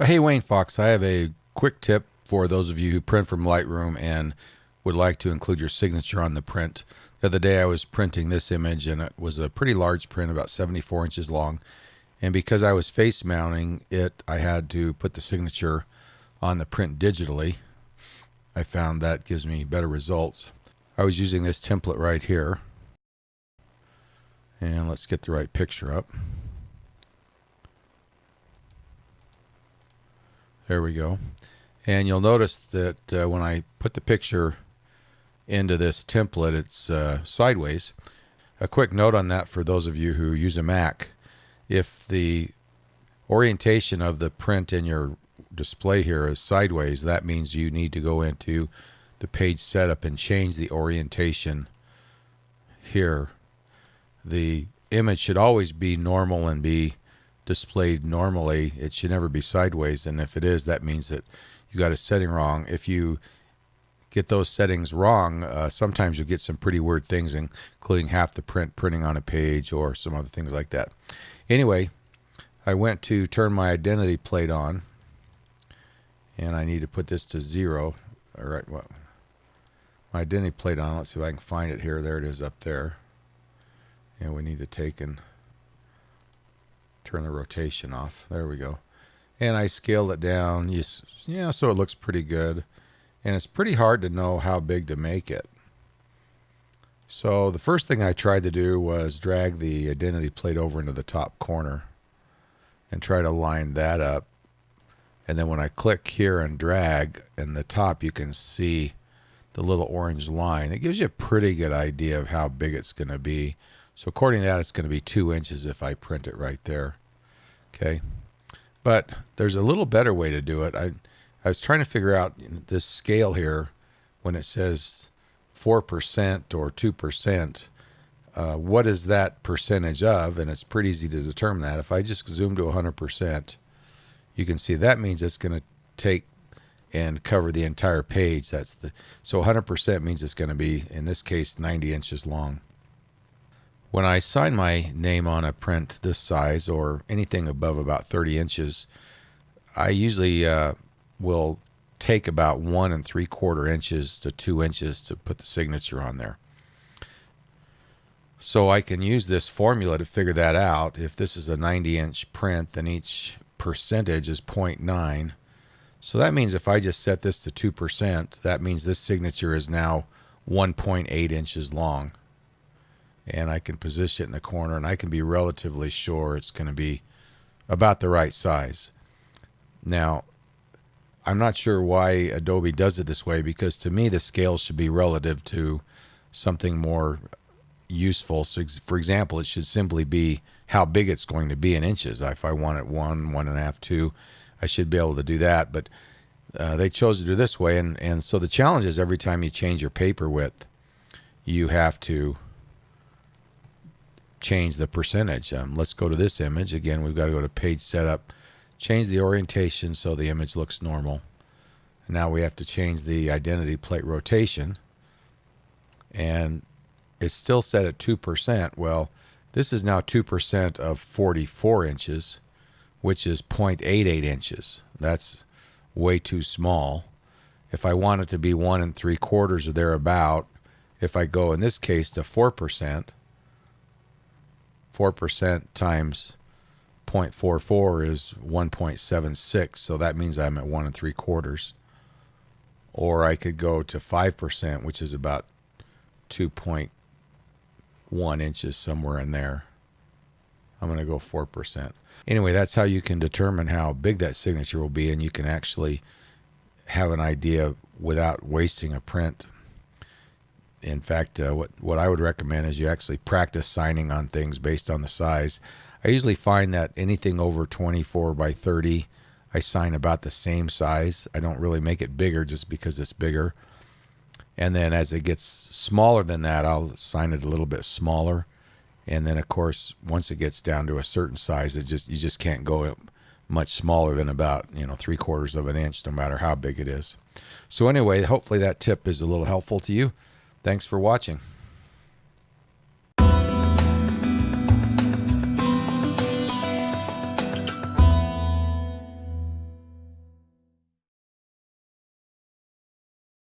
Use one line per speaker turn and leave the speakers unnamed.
Hey Wayne Fox, I have a quick tip for those of you who print from Lightroom and would like to include your signature on the print. The other day I was printing this image and it was a pretty large print, about 74 inches long. And because I was face mounting it, I had to put the signature on the print digitally. I found that gives me better results. I was using this template right here. And let's get the right picture up. There we go. And you'll notice that when I put the picture into this template, it's sideways. A quick note on that for those of you who use a Mac. If the orientation of the print in your display here is sideways, that means you need to go into the page setup and change the orientation here. The image should always be normal and be displayed normally. It should never be sideways, and if it is, that means that you got a setting wrong. If you get those settings wrong, sometimes you'll get some pretty weird things, including half the print printing on a page or some other things like that. Anyway, I went to turn my identity plate on, and I need to put this to 0. All right, well, my identity plate on. Let's see if I can find it here. There it is up there. And we need to take and turn the rotation off. There we go. And I scaled it down, so it looks pretty good. And it's pretty hard to know how big to make it. So the first thing I tried to do was drag the identity plate over into the top corner and try to line that up. And then when I click here and drag in the top, you can see the little orange line. It gives you a pretty good idea of how big it's going to be. So according to that, it's going to be 2 inches if I print it right there. Okay. But there's a little better way to do it. I was trying to figure out this scale here when it says 4% or 2%. What is that percentage of? And it's pretty easy to determine that. If I just zoom to 100%, you can see that means it's going to take and cover the entire page. So 100% means it's going to be, in this case, 90 inches long. When I sign my name on a print this size or anything above about 30 inches, I usually will take about 1 3/4 inches to 2 inches to put the signature on there. So I can use this formula to figure that out. If this is a 90-inch print, then each percentage is 0.9. So that means if I just set this to 2%, that means this signature is now 1.8 inches long. And I can position it in the corner, and I can be relatively sure it's going to be about the right size. Now, I'm not sure why Adobe does it this way, because to me the scale should be relative to something more useful. So for example, it should simply be how big it's going to be in inches. If I want it 1, 1.5, 2, I should be able to do that. But they chose to do this way, and so the challenge is every time you change your paper width, you have to change the percentage. Let's go to this image. Again, we've got to go to page setup, change the orientation so the image looks normal. And now we have to change the identity plate rotation, and it's still set at 2%. Well, this is now 2% of 44 inches, which is 0.88 inches. That's way too small. If I want it to be 1 3/4 or thereabout, if I go in this case to 4%, 4% times 0.44 is 1.76, so that means I'm at 1 3/4. Or I could go to 5%, which is about 2.1 inches, somewhere in there. I'm going to go 4%. Anyway, that's how you can determine how big that signature will be, and you can actually have an idea without wasting a print. In fact, what I would recommend is you actually practice signing on things based on the size. I usually find that anything over 24 by 30, I sign about the same size. I don't really make it bigger just because it's bigger. And then as it gets smaller than that, I'll sign it a little bit smaller. And then, of course, once it gets down to a certain size, you just can't go much smaller than about 3/4 of an inch, no matter how big it is. So anyway, hopefully that tip is a little helpful to you. Thanks for watching.